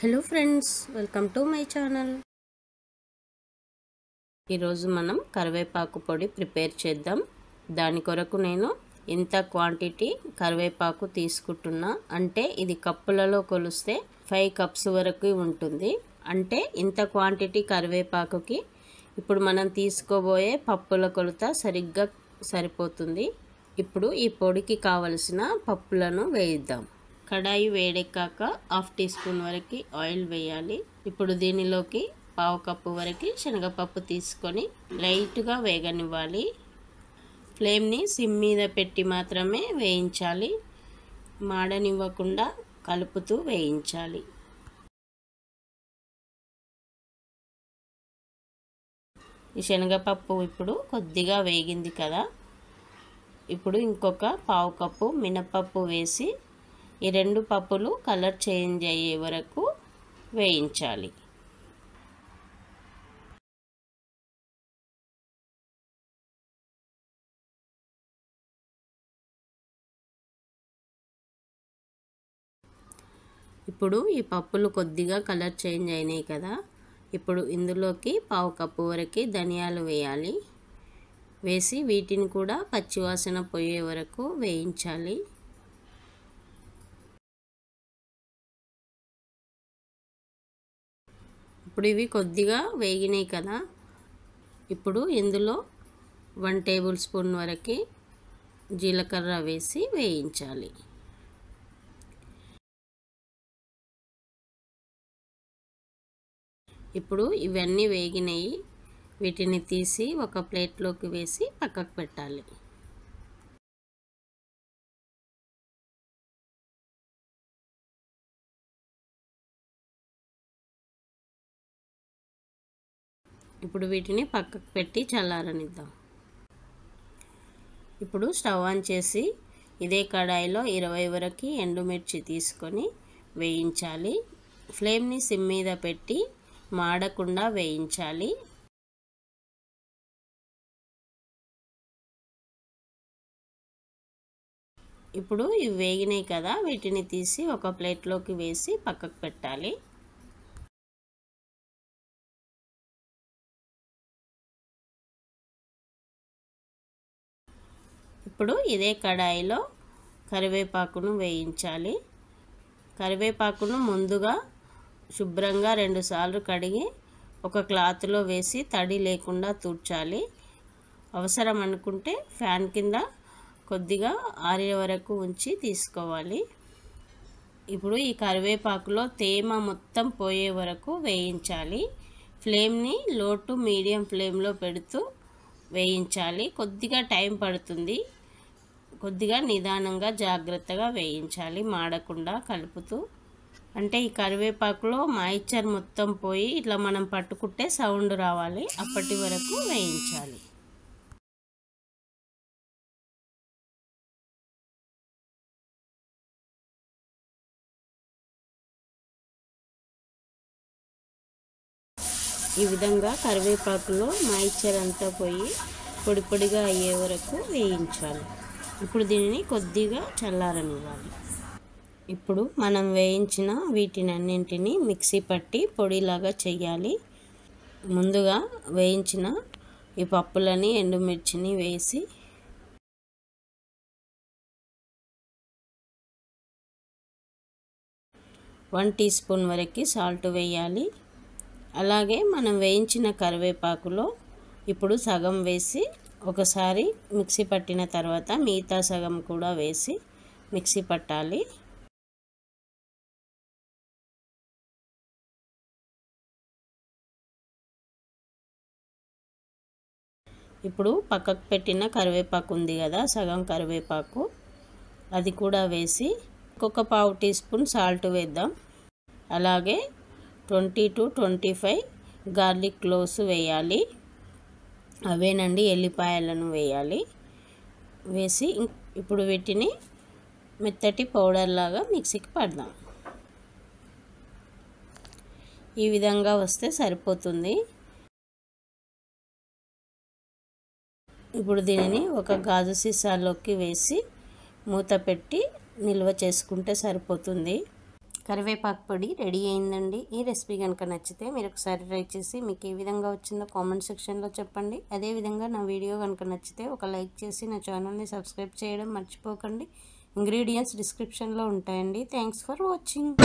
Hello friends, welcome to my channel. ఈరోజు మనం కరివేపాకు పొడి ప్రిపేర్ చేద్దాం. దాని కొరకు నేను ఇంత క్వాంటిటీ కరివేపాకు తీసుకుంటున్నా. అంటే ఇది కప్పులలో కొలిస్తే 5 కప్స్ వరకు ఉంటుంది. అంటే ఇంత క్వాంటిటీ కరివేపాకుకి ఇప్పుడు మనం తీసుకోబోయే పప్పుల కొలత సరిగ్గా సరిపోతుంది. ఇప్పుడు ఈ పొడికి కావలసిన పప్పులను వేయిద్దాం. కడాయి వేడెక్కాక 1/2 టీ స్పూన్ వరకు ఆయిల్ వేయాలి. ఇప్పుడు దీనిలోకి 1/2 కప్పు వరకు శనగపప్పు తీసుకొని లైట్గా వేగనివ్వాలి. ఫ్లేమ్ని సిమ్ మీద పెట్టి మాత్రమే వేయించాలి. మాడనివ్వకుండా కలుపుతూ వేయించాలి. ఈ శనగపప్పు ఇప్పుడు కొద్దిగా వేగింది కదా, ఇప్పుడు ఇంకొక 1/2 కప్పు మినపప్పు వేసి ఈ 2 పప్పులు కలర్ చేంజ్ అయ్యే వరకు వేయించాలి. ఇప్పుడు ఈ పప్పులు కొద్దిగా కలర్ చేంజ్ అయినాయి కదా, ఇప్పుడు ఇందులోకి 1/2 కప్పు వరకు ధనియాలు వేయాలి. వేసి వీటిని కూడా పచ్చివాసన పోయే వరకు వేయించాలి. ఇప్పుడు ఇవి కొద్దిగా వేగినాయి కదా, ఇప్పుడు ఇందులో 1 టేబుల్ స్పూన్ వరకు జీలకర్ర వేసి వేయించాలి. ఇప్పుడు ఇవన్నీ వేగినాయి. వీటిని తీసి ఒక ప్లేట్లోకి వేసి పక్కకు పెట్టాలి. ఇప్పుడు వీటిని పక్కకు పెట్టి చల్లారనిద్దాం. ఇప్పుడు స్టవ్ ఆన్ చేసి ఇదే కడాయిలో 20 వరకు ఎండుమిర్చి తీసుకొని వేయించాలి. ఫ్లేమ్ని సిమ్ మీద పెట్టి మాడకుండా వేయించాలి. ఇప్పుడు ఇవి వేగినాయి కదా, వీటిని తీసి ఒక ప్లేట్లోకి వేసి పక్కకు పెట్టాలి. ఇప్పుడు ఇదే కడాయిలో కరివేపాకును వేయించాలి. కరివేపాకును ముందుగా శుభ్రంగా 2 సార్లు కడిగి ఒక క్లాత్లో వేసి తడి లేకుండా తుడ్చాలి. అవసరం అనుకుంటే ఫ్యాన్ కింద కొద్దిగా ఆరే వరకు ఉంచి తీసుకోవాలి. ఇప్పుడు ఈ కరివేపాకులో తేమ మొత్తం పోయే వరకు వేయించాలి. ఫ్లేమ్ని లో టు మీడియం ఫ్లేమ్లో పెడుతూ వేయించాలి. కొద్దిగా టైం పడుతుంది. కొద్దిగా నిదానంగా జాగ్రత్తగా వేయించాలి, మాడకుండా కలుపుతూ. అంటే ఈ కరివేపాకులో మాయిశ్చర్ మొత్తం పోయి ఇట్లా మనం పట్టుకుంటే సౌండ్ రావాలి, అప్పటి వరకు వేయించాలి. ఈ విధంగా కరివేపాకులో మాయిశ్చర్ అంతా పోయి పొడి పొడిగా అయ్యే వరకు వేయించాలి. ఇప్పుడు దీనిని కొద్దిగా చల్లారనివ్వాలి. ఇప్పుడు మనం వేయించిన వీటినన్నింటినీ మిక్సీ పట్టి పొడిలాగా చేయాలి. ముందుగా వేయించిన ఈ పప్పులని ఎండుమిర్చిని వేసి వన్ టీ స్పూన్ వరకు సాల్ట్ వేయాలి. అలాగే మనం వేయించిన కరివేపాకులో ఇప్పుడు సగం వేసి ఒకసారి మిక్సీ పట్టిన తర్వాత మిగతా సగం కూడా వేసి మిక్సీ పట్టాలి. ఇప్పుడు పక్కకు పెట్టిన కరివేపాకు ఉంది కదా, సగం కరివేపాకు, అది కూడా వేసి ఒక 1/2 టీ స్పూన్ సాల్ట్ వేద్దాం. అలాగే 20 to 25 గార్లిక్ క్లోవ్స్ వేయాలి. అవేనండి, ఎల్లిపాయలను వేయాలి. వేసి ఇప్పుడు వీటిని మెత్తటి పౌడర్ లాగా మిక్సీకి పడదాం. ఈ విధంగా వస్తే సరిపోతుంది. ఇప్పుడు దీనిని ఒక గాజు సీసాలోకి వేసి మూత పెట్టి నిల్వ చేసుకుంటే సరిపోతుంది. కరివేపాకు పొడి రెడీ అయిందండి. ఈ రెసిపీ కనుక నచ్చితే మీరు ఒకసారి ట్రై చేసి మీకు ఏ విధంగా వచ్చిందో కామెంట్ సెక్షన్లో చెప్పండి. అదేవిధంగా నా వీడియో కనుక నచ్చితే ఒక లైక్ చేసి నా ఛానల్ని సబ్స్క్రైబ్ చేయడం మర్చిపోకండి. ఇంగ్రీడియంట్స్ డిస్క్రిప్షన్లో ఉంటాయండి. Thanks for watching.